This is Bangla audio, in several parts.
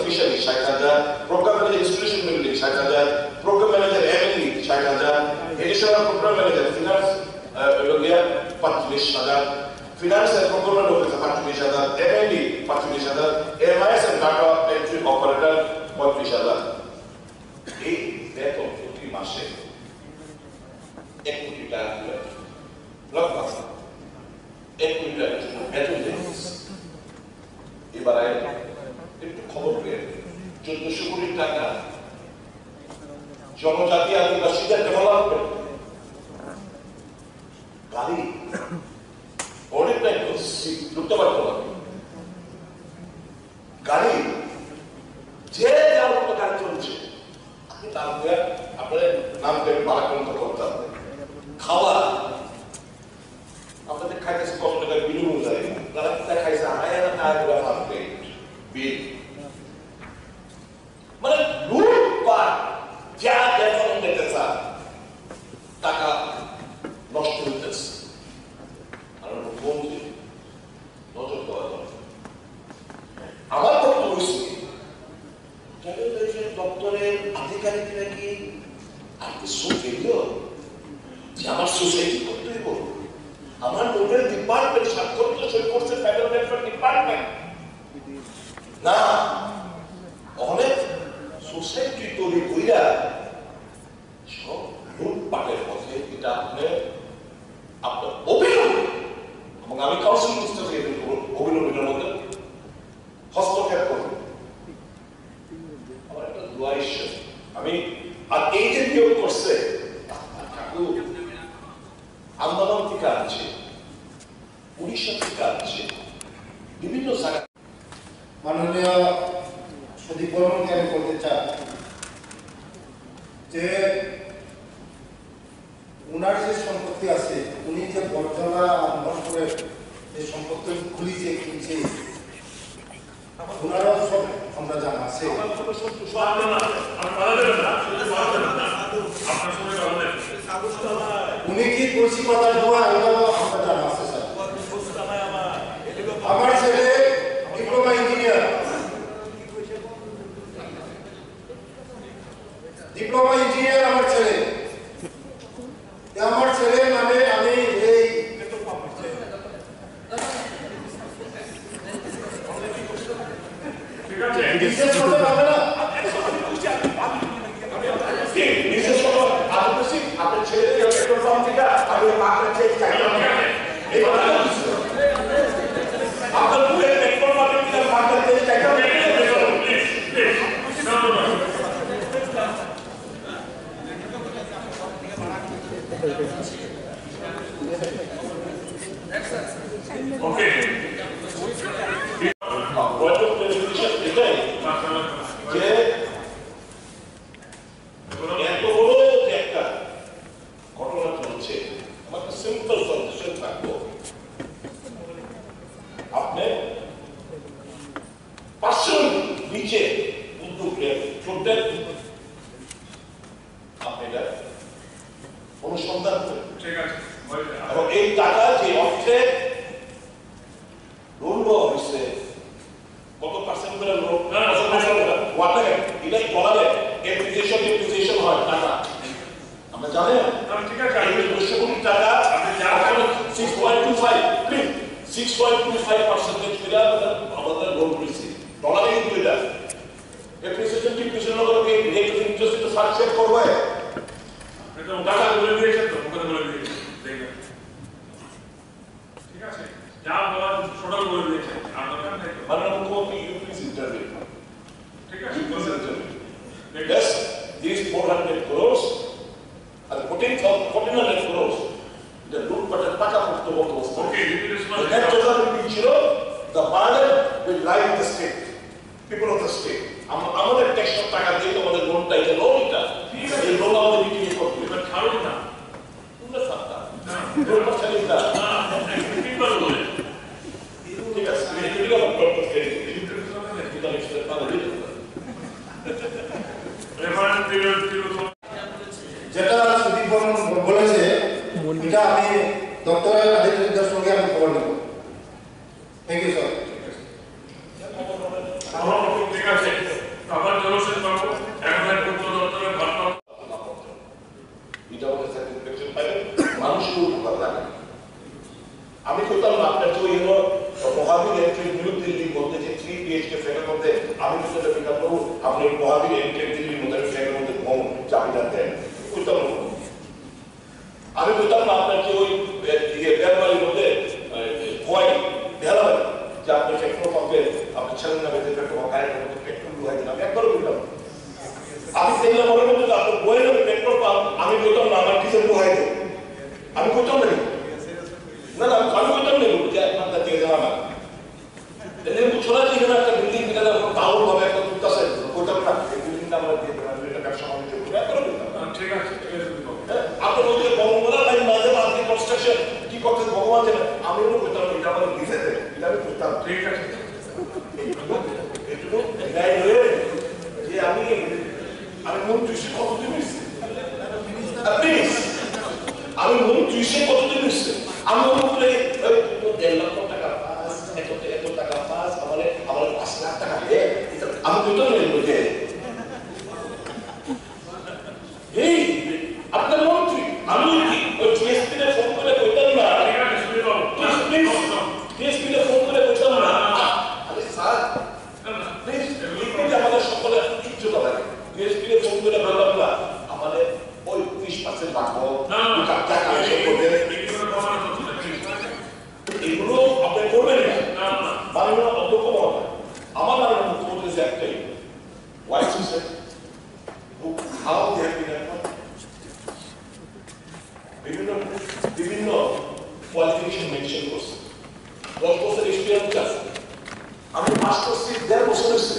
Fishery 60,000, program manager institution building 60,000, program manager MND 60,000, additional program manager finance 45,000, finance and program officer 45,000, MND 45,000, MIS and data entry operator 35,000। এই বেতন প্রতি মাসে 1 কোটি টাকা করে লক্ষ 1 কোটি টাকা বেতন দেয়। এবার একটু খবর পেয়ে 1400 কোটি টাকা জনজাতি আদিবাসীদের ডেভেলপমেন্ট গাড়ি অনেকটাই ঢুকতে পারতো না, গাড়ি যে যার মতো গাড়ি চলছে, আপনি নাম করে আপনার নাম করে বারাক্রান্ত করতে হবে। খাওয়া আপনাদের খাইতেছে কত টাকা বিল অনুযায়ী, তারা খাইছে 2,500 টাকা করে পার প্লেট বিল, মানে লুটপাট, যা বেতন দিতে চান টাকা নষ্ট হইতেছে। আর মুখ্যমন্ত্রী নজর দেওয়া দরকার। আমার বক্তব্য দপ্তরের আধিকারিকরা কি আপনি যে আমার সোসাইটি করতে হইব, আমার নোডাল ডিপার্টমেন্ট স্বাক্ষর সই করছে ফেডারেল ওয়েলফেয়ার ডিপার্টমেন্ট না, অনেক সোসাইটি তৈরি কইরা সব লুটপাটের পথে। এটা আপনার অভিনব, এবং আমি কাউন্সিল করতে অভিনবের মধ্যে হস্তক্ষেপ করব। আমার একটা দোয়া ঈশ্বর, আমি আর এই যে নিয়োগ করছে আন্দোলন থেকে আছে, উড়িষ্যা থেকে আছে, বিভিন্ন জায়গা। মাননীয় সুদীপ বর্মনকে আমি বলতে চাই যে উনার যে সম্পত্তি আছে, উনি যে বর্জনা আন্দোলন করে যে সম্পত্তি খুলি যে কিনছে, ওনারও সব আমরা জানা আছে। উনি কি তুলসী পাতা দেওয়া, এটাও আমরা জানা আছে স্যার। আমার ছেলে ডিপ্লোমা ইঞ্জিনিয়ার, আমার ছেলে, আমার ছেলের নামে আমি এই বিশেষ করতে পারবে না। আপনার ছেলে পেট্রোল পাম্প থেকে আমি আপনার চেক চাই আপনার পুরো পেট্রোল পাম্প থেকে আপনার চেক চাই ওকে অনুসন্ধান করে, এবং এই টাকা যে অর্থে লোন দেওয়া হয়েছে, কত পার্সেন্ট করে লোন, এটাই বলালে এপ্রিসিয়েশন হয় টাকা, আমরা জানেন। ঠিক আছে, 200 কোটি টাকা 6.25% করে আমাদের লোন করেছি ডলারে, কিন্তু এটা এপ্রিসিয়েশন ডিপ্রিসিয়েশন করে রেট অফ ইন্টারেস্ট তো সাকসেস করবে। টাকা বলে দিয়েছেন তো, মুখে বলে দিয়েছেন, দেখবেন ঠিক আছে, যা বলা টোটাল বলে দিয়েছেন, আর দরকার নেই। মাননীয় মুখ্যমন্ত্রী ইউপিএস ইন্টারভিউ, ঠিক আছে, yes, these 400 crores and 1400 crores the লুটপাটের টাকা মুক্ত বন্দোবস্ত। ওকে, net total will zero, the burden will lie with the state, people of the state. আমাদের ট্যাক্সের টাকা দিয়ে আমাদের লোনটা, এটা লোন, এটা এই লোন আমাদের বিক্রি করতে হবে, ছাড়ুন না তোমরা সাথে লোন ছাড়িয়ে দাও না, পিপল বলে ঠিক আছে, এটা আমরা করতে চাই, এটা এক্সট্রা পাওয়া যায়। রেফারেন্স যেটা সুদীপ বর্মন বলেছে, এটা আমি দপ্তরের আধিকারিকদের সঙ্গে আমি খবর নেব। Thank you sir. ঠিক আছে। নিউ দিল্লির মধ্যে যে 3 BHK ফ্ল্যাটের মধ্যে আমি তো সেটা বিকাশ করবো, আপনি মহাবীর এনক্লেভ দিল্লির মধ্যে ফ্ল্যাটের মধ্যে ঘুম চাবিটা দেন, বুঝতাম না। আমি বুঝতাম না আপনার কি ওই বেলবাড়ির মধ্যে ভয় ভেলা যে আপনি পেট্রোল পাম্পে আপনি ছেলের নামে যে পেট্রোল পাম্প গাড়ির মধ্যে পেট্রোল ঢুকাই দিন, আমি একবারও বুঝলাম। আমি দেখলাম মনে করতে আপনার বইয়ের নামে পেট্রোল পাম্প, আমি বলতাম না আমার ডিজেল ঢুকাই দেন, আমি করতাম না। না না আমি করতাম না যে আপনার দিয়ে দেওয়া না ছোড়া দিয়ে একটা বিল্ডিং যেখানে টাউন হবে একটা তুলতেছে করতাম না, এই বিল্ডিংটা আমরা দিয়ে দেবেন, এটা ব্যবসা বাণিজ্য করবো, একবারও বুঝলাম। ঠিক আছে, আপনার ওদিকে বঙ্গবন্ধু লাইন মাঝে মাঝে কনস্ট্রাকশন কি করতে ভগবান জানে, আমি ওগুলো করতাম, এটা আমাদের দিতে দেয়, এটা আমি করতাম। ঠিক আছে, একটু ন্যায় হয়ে যে আমি মন্ত্রী সে কতদিন হয়েছে, আমি মন্ত্রী সে কতদিন হয়েছে, আমি বলে 1.5 লাখ টাকা পাস, এত টাকা পাস, আমার 5 লাখ টাকা দেয়, আমি করতাম না বলতে। এই আপনার মন্ত্রী আমি ওই টিএসপি তে ফোন করে কইতাম না, টিএসপি তে ফোন করে কইতাম না, আরে স্যার প্লিজ লিখে আমাদের সকলের ইজ্জত লাগে, টিএসপি তে ফোন করে বললাম না আমাদের ওই 20% রাখবো, টাকা কালেকশন করবেন, এগুলো আপনি করবেন না। মাননীয় অধ্যক্ষ মহোদয়, আমার মাননীয় মুখ্যমন্ত্রী যে একটাই Owais Hossain how they have been বিভিন্ন কোয়ালিফিকেশন মেনশন করছে, 10 বছর এক্সপিরিয়েন্স আছে, আমি মাস্টার্স 1.5 বছর হয়েছে,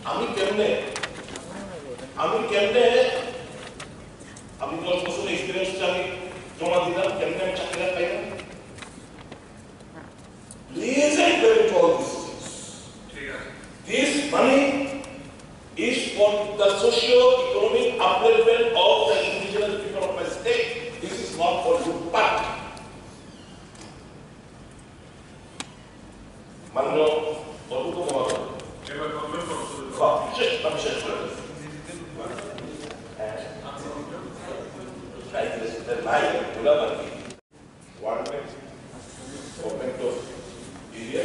আমি কেমনে 10 বছর এক্সপিরিয়েন্স আমি জমা দিলাম, কেমনে আমি চাকরিটা পাইলাম? Please I pray to all these things. This money is for the socio-economic upliftment of the indigenous people of my state. This is not for you, but মাননীয় অধ্যক্ষ মহোদয়, আমি শেষ করে দিচ্ছি। Government of India,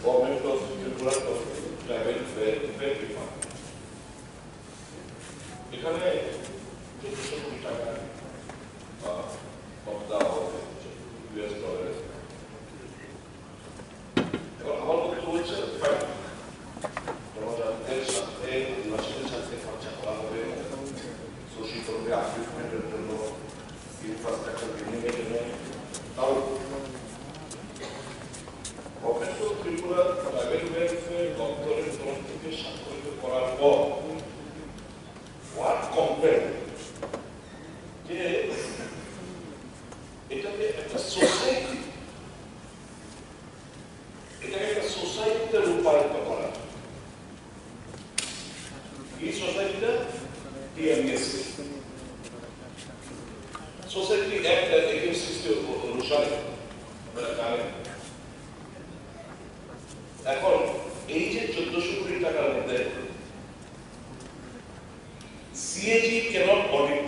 Government of Tripura of Tribal Welfare Department. এখানে 1400 কোটি টাকা দেওয়া হবে US ডলারে। এখন আমার বক্তব্য হচ্ছে 2000 সাথে নির্বাচনের সাথে খরচা করা হবে সোশ্যাল ইকোনমিক আপলিফমেন্টের জন্য, ইনফ্রাস্ট্রাকচার বিল্ডিং এর জন্য। তাও government of Tripura tribal welfare দপ্তরের তরফ থেকে স্বাক্ষরিত করার পর হোয়াট কমপ্লেন যে এটাকে একটা সোসাইটিতে রূপায়িত করা। এই সোসাইটিটা ডিএমএসসি সোসাইটি অ্যাক্ট 1860 অনুসারে জানেন। এখন এই যে 1400 কোটি টাকার মধ্যে CAG cannot audit,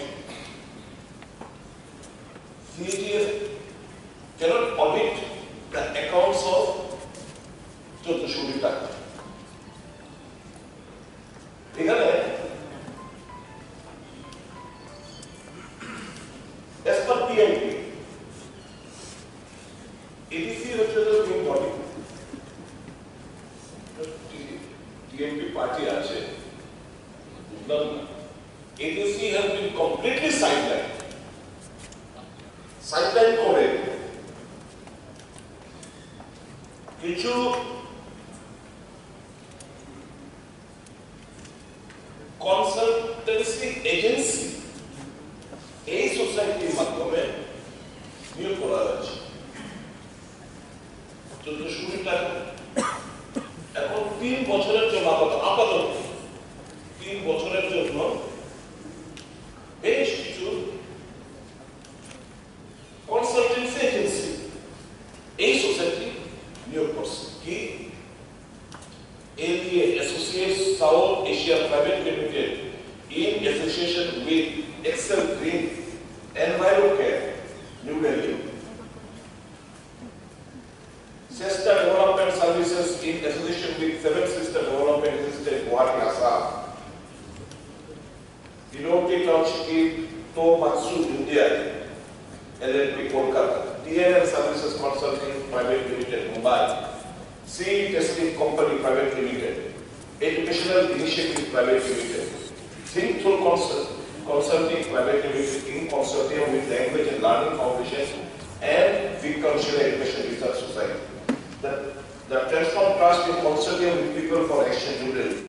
CAG cannot audit the accounts of 1400 কোটি টাকা। এখানে as per PMP, ADC হচ্ছে the main body, TMP party আছে, বুঝলাম না। ADC has been completely sidelined করে কিছু কনসালটেন্সি এজেন্সি এই সোসাইটির মাধ্যমে নিয়োগ করা হয়েছে 1400 কোটি টাকা। এখন 3 বছরের জন্য আপাতত 3 বছরের জন্য বেশ কিছু কনসালটেন্সি এজেন্সি এই সোসাইটি নিয়োগ করছে। কি APA, Associates South Asia Private Limited, in association with Excel Green Envirocare, New Delhi, চেষ্টা in association with Seven Sister Development Institute, Guwahati, Assam, Inoti Township, Tomatsu, India, LLP, Kolkata, TNL Services Consulting Private Limited, Mumbai, C Testing Company Private Limited, Educational Initiative Private Limited, Think Through Consulting Private Limited in consortium with Language and Learning Foundation and Victoria Education Research Society. The Transform Trust in consortium with People for Action New Delhi.